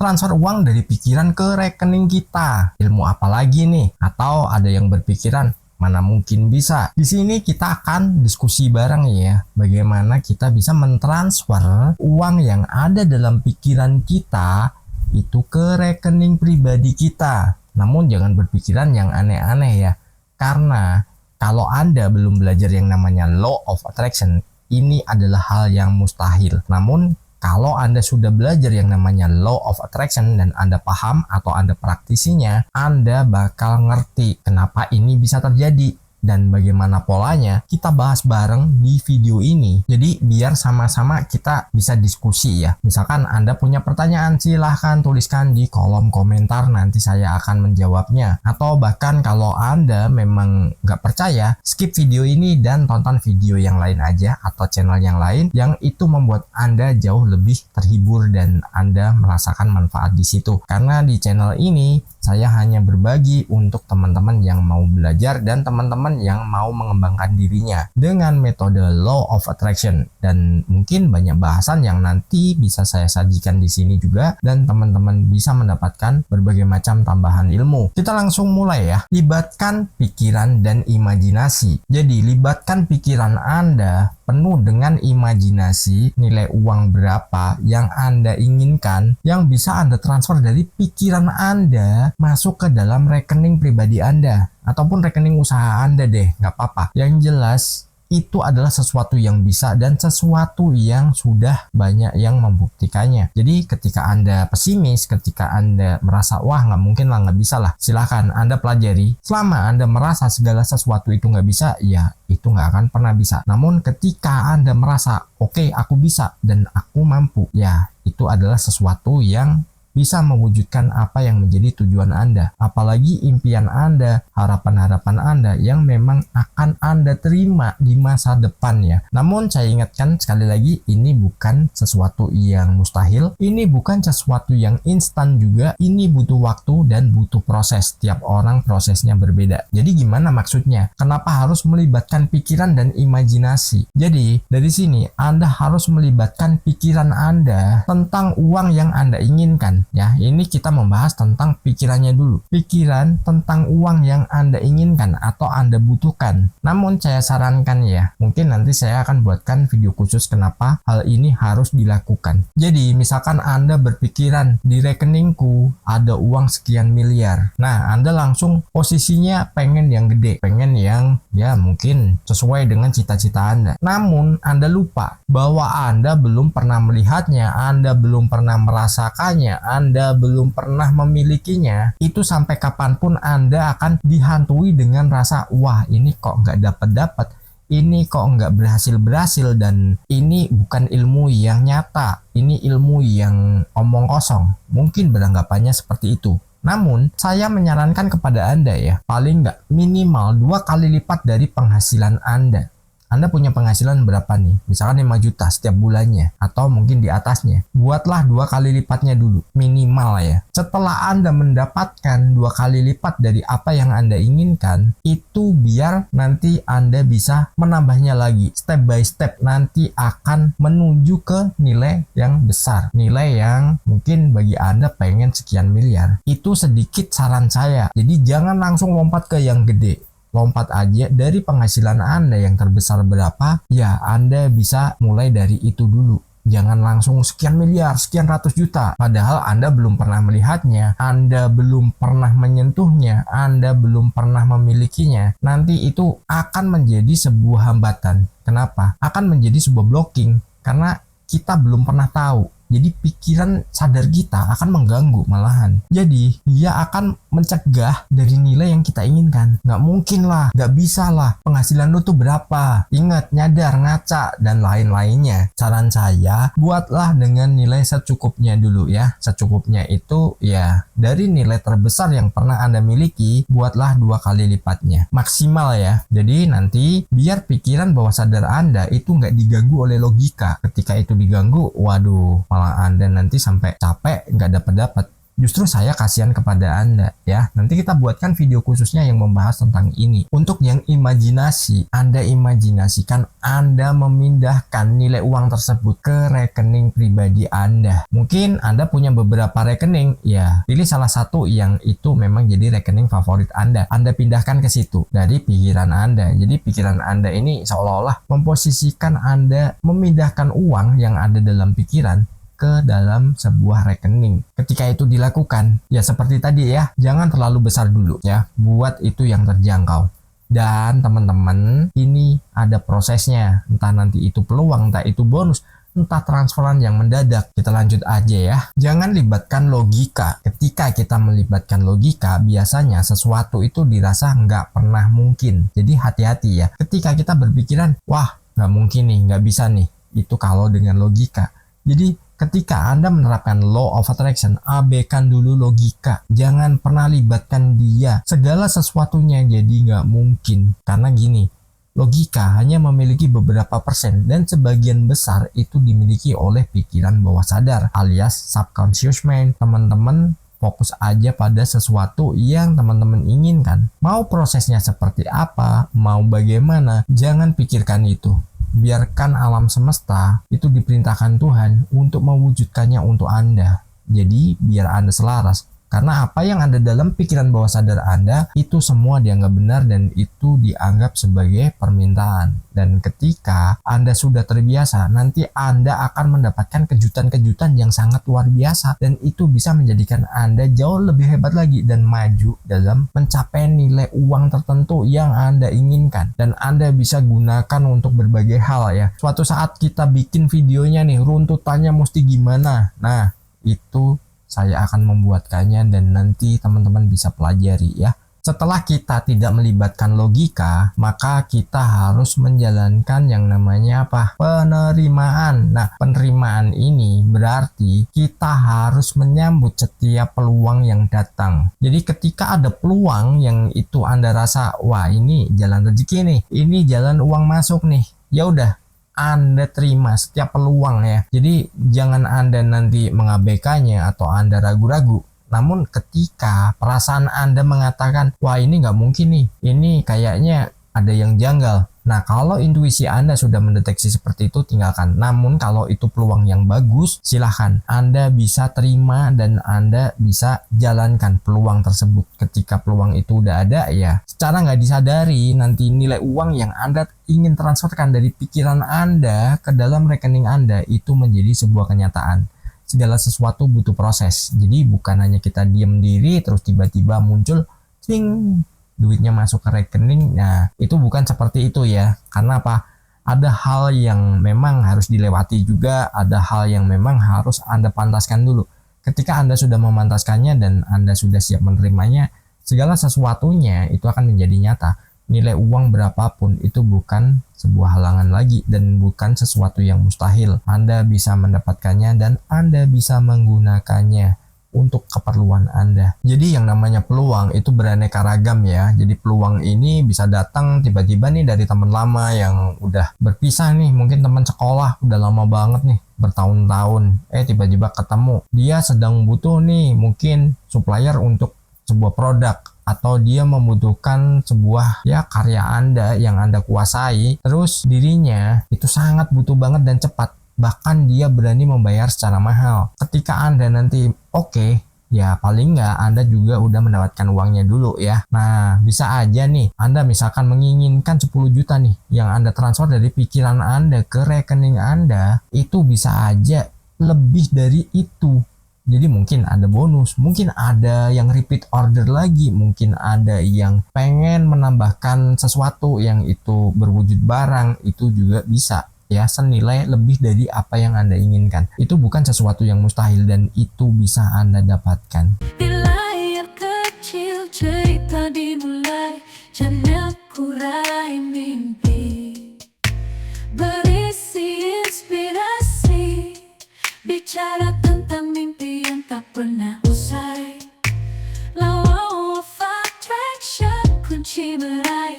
transfer uang dari pikiran ke rekening kita. Ilmu apa lagi nih? Atau ada yang berpikiran, mana mungkin bisa. Di sini kita akan diskusi bareng ya, bagaimana kita bisa mentransfer uang yang ada dalam pikiran kita itu ke rekening pribadi kita. Namun jangan berpikiran yang aneh-aneh ya, karena kalau Anda belum belajar yang namanya Law of Attraction, ini adalah hal yang mustahil. Namun kalau Anda sudah belajar yang namanya Law of Attraction dan Anda paham atau Anda praktisinya, Anda bakal ngerti kenapa ini bisa terjadi dan bagaimana polanya. Kita bahas bareng di video ini. Jadi biar sama-sama kita bisa diskusi ya. Misalkan Anda punya pertanyaan, silahkan tuliskan di kolom komentar, nanti saya akan menjawabnya. Atau bahkan kalau Anda memang nggak percaya, skip video ini dan tonton video yang lain aja atau channel yang lain yang itu membuat Anda jauh lebih terhibur dan Anda merasakan manfaat di situ. Karena di channel ini saya hanya berbagi untuk teman-teman yang mau belajar dan teman-teman yang mau mengembangkan dirinya dengan metode Law of Attraction, dan mungkin banyak bahasan yang nanti bisa saya sajikan di sini juga dan teman-teman bisa mendapatkan berbagai macam tambahan ilmu. Kita langsung mulai ya. Libatkan pikiran dan imajinasi. Jadi libatkan pikiran Anda penuh dengan imajinasi nilai uang berapa yang Anda inginkan yang bisa Anda transfer dari pikiran Anda masuk ke dalam rekening pribadi Anda ataupun rekening usaha Anda deh, nggak apa-apa. Yang jelas itu adalah sesuatu yang bisa dan sesuatu yang sudah banyak yang membuktikannya. Jadi ketika Anda pesimis, ketika Anda merasa wah nggak mungkin lah, nggak bisa lah, silahkan Anda pelajari. Selama Anda merasa segala sesuatu itu nggak bisa, ya itu nggak akan pernah bisa. Namun ketika Anda merasa oke, aku bisa dan aku mampu, ya itu adalah sesuatu yang bisa mewujudkan apa yang menjadi tujuan Anda. Apalagi impian Anda, harapan-harapan Anda yang memang akan Anda terima di masa depan ya. Namun saya ingatkan sekali lagi, ini bukan sesuatu yang mustahil, ini bukan sesuatu yang instan juga, ini butuh waktu dan butuh proses. Tiap orang prosesnya berbeda. Jadi gimana maksudnya? Kenapa harus melibatkan pikiran dan imajinasi? Jadi dari sini Anda harus melibatkan pikiran Anda tentang uang yang Anda inginkan. Ya, ini kita membahas tentang pikirannya dulu. Pikiran tentang uang yang Anda inginkan atau Anda butuhkan. Namun saya sarankan ya, mungkin nanti saya akan buatkan video khusus kenapa hal ini harus dilakukan. Jadi misalkan Anda berpikiran di rekeningku ada uang sekian miliar. Nah, Anda langsung posisinya pengen yang gede, pengen yang ya mungkin sesuai dengan cita-cita Anda. Namun Anda lupa bahwa Anda belum pernah melihatnya, Anda belum pernah merasakannya, Anda belum pernah memilikinya. Itu sampai kapanpun Anda akan dihantui dengan rasa wah ini kok nggak dapat, ini kok nggak berhasil, dan ini bukan ilmu yang nyata, ini ilmu yang omong kosong. Mungkin beranggapannya seperti itu. Namun saya menyarankan kepada Anda ya, paling nggak minimal 2 kali lipat dari penghasilan Anda. Anda punya penghasilan berapa nih? Misalkan 5 juta setiap bulannya atau mungkin di atasnya. Buatlah 2 kali lipatnya dulu, minimal ya. Setelah Anda mendapatkan 2 kali lipat dari apa yang Anda inginkan, itu biar nanti Anda bisa menambahnya lagi. Step by step nanti akan menuju ke nilai yang besar. Nilai yang mungkin bagi Anda pengen sekian miliar. Itu sedikit saran saya. Jadi jangan langsung lompat ke yang gede. Lompat aja dari penghasilan Anda yang terbesar berapa, ya Anda bisa mulai dari itu dulu. Jangan langsung sekian miliar, sekian ratus juta. Padahal Anda belum pernah melihatnya, Anda belum pernah menyentuhnya, Anda belum pernah memilikinya. Nanti itu akan menjadi sebuah hambatan. Kenapa? Akan menjadi sebuah blocking. Karena kita belum pernah tahu. Jadi pikiran sadar kita akan mengganggu malahan. Jadi dia akan mencegah dari nilai yang kita inginkan. Nggak mungkin lah, nggak bisa lah. Penghasilan lu tuh berapa? Ingat, nyadar, ngaca, dan lain-lainnya. Saran saya, buatlah dengan nilai secukupnya dulu ya. Secukupnya itu ya dari nilai terbesar yang pernah Anda miliki, buatlah 2 kali lipatnya. Maksimal ya. Jadi nanti biar pikiran bawah sadar Anda itu nggak diganggu oleh logika. Ketika itu diganggu, waduh, malah Anda nanti sampai capek nggak dapat. Justru saya kasihan kepada Anda ya. Nanti kita buatkan video khususnya yang membahas tentang ini. Untuk yang imajinasi, Anda imajinasikan Anda memindahkan nilai uang tersebut ke rekening pribadi Anda. Mungkin Anda punya beberapa rekening, ya pilih salah satu yang itu memang jadi rekening favorit Anda. Anda pindahkan ke situ dari pikiran Anda. Jadi pikiran Anda ini seolah-olah memposisikan Anda memindahkan uang yang ada dalam pikiran ke dalam sebuah rekening. Ketika itu dilakukan, ya seperti tadi ya, jangan terlalu besar dulu ya, buat itu yang terjangkau. Dan teman-teman, ini ada prosesnya, entah nanti itu peluang, entah itu bonus, entah transferan yang mendadak. Kita lanjut aja ya. Jangan libatkan logika. Ketika kita melibatkan logika, biasanya sesuatu itu dirasa nggak pernah mungkin. Jadi hati-hati ya. Ketika kita berpikiran, wah nggak mungkin nih, nggak bisa nih. Itu kalau dengan logika. Jadi ketika Anda menerapkan law of attraction, abaikan dulu logika. Jangan pernah libatkan dia. Segala sesuatunya jadi nggak mungkin. Karena gini, logika hanya memiliki beberapa persen dan sebagian besar itu dimiliki oleh pikiran bawah sadar alias subconscious mind. Teman-teman fokus aja pada sesuatu yang teman-teman inginkan. Mau prosesnya seperti apa, mau bagaimana, jangan pikirkan itu. Biarkan alam semesta itu diperintahkan Tuhan untuk mewujudkannya untuk Anda. Jadi biar Anda selaras. Karena apa yang ada dalam pikiran bawah sadar Anda itu semua dianggap benar dan itu dianggap sebagai permintaan. Dan ketika Anda sudah terbiasa, nanti Anda akan mendapatkan kejutan-kejutan yang sangat luar biasa. Dan itu bisa menjadikan Anda jauh lebih hebat lagi dan maju dalam mencapai nilai uang tertentu yang Anda inginkan. Dan Anda bisa gunakan untuk berbagai hal ya. Suatu saat kita bikin videonya nih, runtutannya mesti gimana. Nah, itu saya akan membuatkannya dan nanti teman-teman bisa pelajari ya. Setelah kita tidak melibatkan logika, maka kita harus menjalankan yang namanya apa? Penerimaan. Nah, penerimaan ini berarti kita harus menyambut setiap peluang yang datang. Jadi ketika ada peluang yang itu Anda rasa, wah ini jalan rezeki nih, ini jalan uang masuk nih, ya udah, Anda terima setiap peluang ya. Jadi jangan Anda nanti mengabaikannya atau Anda ragu-ragu. Namun ketika perasaan Anda mengatakan, wah ini nggak mungkin nih, ini kayaknya ada yang janggal. Nah, kalau intuisi Anda sudah mendeteksi seperti itu, tinggalkan. Namun kalau itu peluang yang bagus, silahkan. Anda bisa terima dan Anda bisa jalankan peluang tersebut. Ketika peluang itu udah ada, ya secara nggak disadari, nanti nilai uang yang Anda ingin transferkan dari pikiran Anda ke dalam rekening Anda itu menjadi sebuah kenyataan. Segala sesuatu butuh proses. Jadi bukan hanya kita diam diri, terus tiba-tiba muncul, sing, duitnya masuk ke rekening. Nah, itu bukan seperti itu ya. Karena apa? Ada hal yang memang harus dilewati juga, ada hal yang memang harus Anda pantaskan dulu. Ketika Anda sudah memantaskannya dan Anda sudah siap menerimanya, segala sesuatunya itu akan menjadi nyata. Nilai uang berapapun itu bukan sebuah halangan lagi dan bukan sesuatu yang mustahil. Anda bisa mendapatkannya dan Anda bisa menggunakannya untuk keperluan Anda. Jadi yang namanya peluang itu beraneka ragam ya. Jadi peluang ini bisa datang tiba-tiba nih dari teman lama yang udah berpisah nih, mungkin teman sekolah udah lama banget nih, bertahun-tahun. Tiba-tiba ketemu. Dia sedang butuh nih mungkin supplier untuk sebuah produk, atau dia membutuhkan sebuah ya karya Anda yang Anda kuasai, terus dirinya itu sangat butuh banget dan cepat. Bahkan dia berani membayar secara mahal. Ketika Anda nanti oke, ya paling nggak Anda juga udah mendapatkan uangnya dulu ya. Nah, bisa aja nih Anda misalkan menginginkan 10 juta nih yang Anda transfer dari pikiran Anda ke rekening Anda, itu bisa aja lebih dari itu. Jadi mungkin ada bonus, mungkin ada yang repeat order lagi, mungkin ada yang pengen menambahkan sesuatu yang itu berwujud barang, itu juga bisa ya, senilai lebih dari apa yang Anda inginkan. Itu bukan sesuatu yang mustahil dan itu bisa Anda dapatkan. Bila yang kecil cerita dimulai, jangan kurai mimpi, berisi inspirasi, bicara tentang mimpi yang tak pernah usai. Law of attraction, kunci meraih